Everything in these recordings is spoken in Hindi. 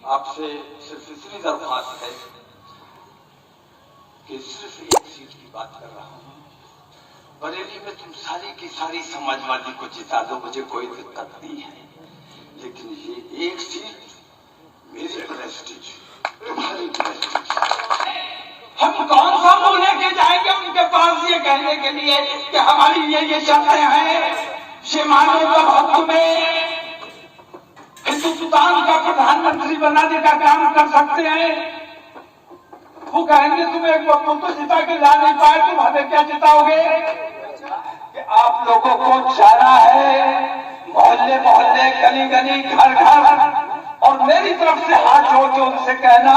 आपसे सिर्फ इतनी दरख्वास्त है कि सिर्फ एक सीट की बात कर रहा हूं। बरेली में तुम सारी की सारी समाजवादी को जिता दो, मुझे कोई दिक्कत नहीं है, लेकिन ये एक सीट मेरी प्रेस्टीज, तुम्हारी प्रेस्टीज। हम कौन सा मुंह लेके जाएंगे उनके पास ये कहने के लिए कि हमारी ये शर्तें हैं, ये मानो तब हम तुम्हें हिंदुस्तान का प्रधानमंत्री बनाने का काम कर सकते हैं। वो कहेंगे तुम एक वक्त तो जिता के ला नहीं पाए, तुम हमें क्या जिताओगे? कि आप लोगों को जाना है मोहल्ले मोहल्ले, गली गली, घर घर, और मेरी तरफ से हाथ जोड़ के उनसे कहना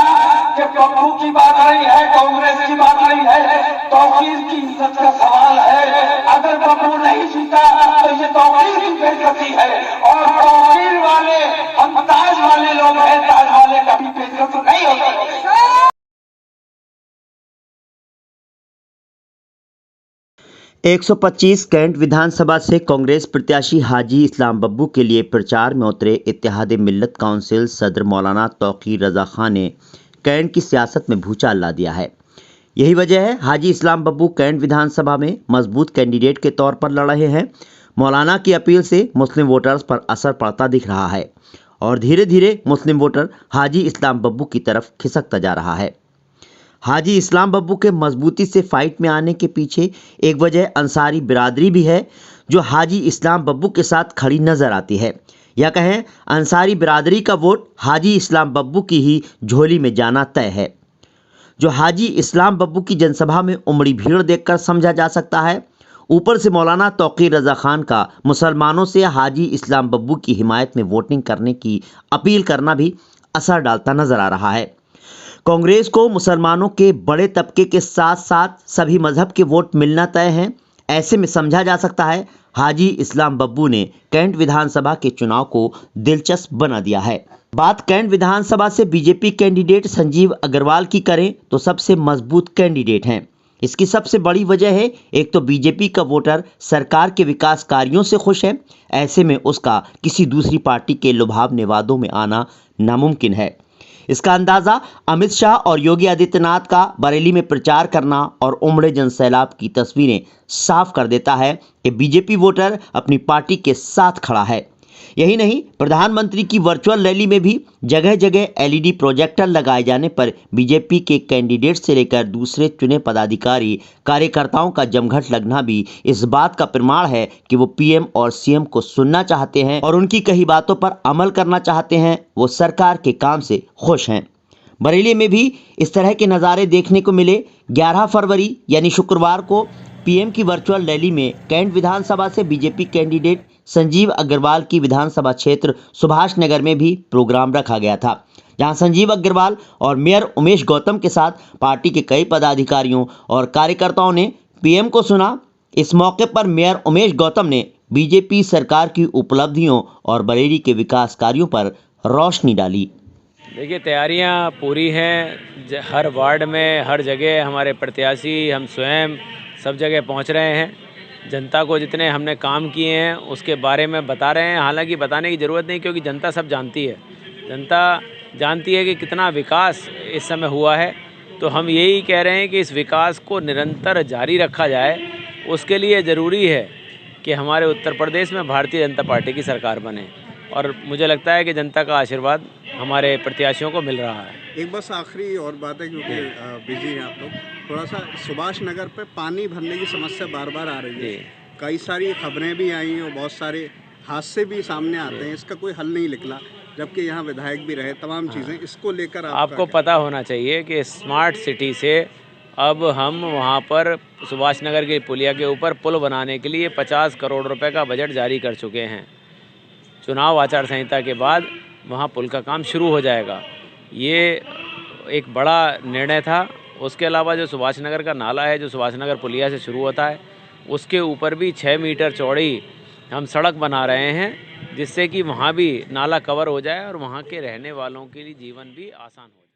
कि पप्पू की बात नहीं है, कांग्रेस की बात नहीं है, तौकीर की इज्जत का सवाल है। अगर पप्पू नहीं जीता तो ये तौकीर की बेइज्जती है, और तौकीर वाले हम ताज वाले लोग हैं, ताज वाले कभी बेइज्जत नहीं होते। 125 कैंट विधानसभा से कांग्रेस प्रत्याशी हाजी इस्लाम बब्बू के लिए प्रचार में उतरे इत्तेहाद मिल्लत काउंसिल सदर मौलाना तौकीर रजा खान ने कैंट की सियासत में भूचाल ला दिया है। यही वजह है हाजी इस्लाम बब्बू कैंट विधानसभा में मजबूत कैंडिडेट के तौर पर लड़ रहे हैं। मौलाना की अपील से मुस्लिम वोटर्स पर असर पड़ता दिख रहा है और धीरे धीरे मुस्लिम वोटर हाजी इस्लाम बब्बू की तरफ खिसकता जा रहा है। हाजी इस्लाम बब्बू के मजबूती से फाइट में आने के पीछे एक वजह अंसारी बिरादरी भी है, जो हाजी इस्लाम बब्बू के साथ खड़ी नजर आती है। या कहें अंसारी बिरादरी का वोट हाजी इस्लाम बब्बू की ही झोली में जाना तय है। जो हाजी इस्लाम बब्बू की जनसभा में उमड़ी भीड़ देखकर समझा जा सकता है। ऊपर से मौलाना तौकीर रजा खान का मुसलमानों से हाजी इस्लाम बब्बू की हिमायत में वोटिंग करने की अपील करना भी असर डालता नजर आ रहा है। कांग्रेस को मुसलमानों के बड़े तबके के साथ साथ सभी मजहब के वोट मिलना तय हैं। ऐसे में समझा जा सकता है हाजी इस्लाम बब्बू ने कैंट विधानसभा के चुनाव को दिलचस्प बना दिया है। बात कैंट विधानसभा से बीजेपी कैंडिडेट संजीव अग्रवाल की करें तो सबसे मजबूत कैंडिडेट हैं। इसकी सबसे बड़ी वजह है, एक तो बीजेपी का वोटर सरकार के विकास कार्यों से खुश है। ऐसे में उसका किसी दूसरी पार्टी के लुभावने वादों में आना नामुमकिन है। इसका अंदाजा अमित शाह और योगी आदित्यनाथ का बरेली में प्रचार करना और उमड़े जनसैलाब की तस्वीरें साफ कर देता है कि बीजेपी वोटर अपनी पार्टी के साथ खड़ा है। यही नहीं, प्रधानमंत्री की वर्चुअल रैली में भी जगह जगह एलईडी प्रोजेक्टर लगाए जाने पर बीजेपी के कैंडिडेट से लेकर दूसरे चुने पदाधिकारी कार्यकर्ताओं का जमघट लगना भी इस बात का प्रमाण है कि वो पीएम और सीएम को सुनना चाहते हैं और उनकी कही बातों पर अमल करना चाहते हैं। वो सरकार के काम से खुश हैं। बरेली में भी इस तरह के नज़ारे देखने को मिले। 11 फरवरी यानी शुक्रवार को पीएम की वर्चुअल रैली में कैंट विधानसभा से बीजेपी कैंडिडेट संजीव अग्रवाल की विधानसभा क्षेत्र सुभाष नगर में भी प्रोग्राम रखा गया था, जहां संजीव अग्रवाल और मेयर उमेश गौतम के साथ पार्टी के कई पदाधिकारियों और कार्यकर्ताओं ने पीएम को सुना। इस मौके पर मेयर उमेश गौतम ने बीजेपी सरकार की उपलब्धियों और बरेली के विकास कार्यों पर रोशनी डाली। देखिए, तैयारियां पूरी हैं। हर वार्ड में, हर जगह हमारे प्रत्याशी, हम स्वयं सब जगह पहुंच रहे हैं। जनता को जितने हमने काम किए हैं उसके बारे में बता रहे हैं। हालांकि बताने की ज़रूरत नहीं, क्योंकि जनता सब जानती है। जनता जानती है कि कितना विकास इस समय हुआ है। तो हम यही कह रहे हैं कि इस विकास को निरंतर जारी रखा जाए। उसके लिए ज़रूरी है कि हमारे उत्तर प्रदेश में भारतीय जनता पार्टी की सरकार बने, और मुझे लगता है कि जनता का आशीर्वाद हमारे प्रत्याशियों को मिल रहा है। एक बस आखिरी और बात है, क्योंकि बिजी हैं आप लोग, थोड़ा सा सुभाष नगर पे पानी भरने की समस्या बार बार आ रही है। कई सारी खबरें भी आई हैं और बहुत सारे हादसे भी सामने आते हैं। इसका कोई हल नहीं निकला, जबकि यहाँ विधायक भी रहे, तमाम चीज़ें इसको लेकर आपको पता होना चाहिए कि स्मार्ट सिटी से अब हम वहाँ पर सुभाष नगर के पुलिया के ऊपर पुल बनाने के लिए 50 करोड़ रुपए का बजट जारी कर चुके हैं। चुनाव आचार संहिता के बाद वहाँ पुल का काम शुरू हो जाएगा। ये एक बड़ा निर्णय था। उसके अलावा जो सुभाष नगर का नाला है, जो सुभाष नगर पुलिया से शुरू होता है, उसके ऊपर भी 6 मीटर चौड़ी हम सड़क बना रहे हैं, जिससे कि वहाँ भी नाला कवर हो जाए और वहाँ के रहने वालों के लिए जीवन भी आसान हो जाए।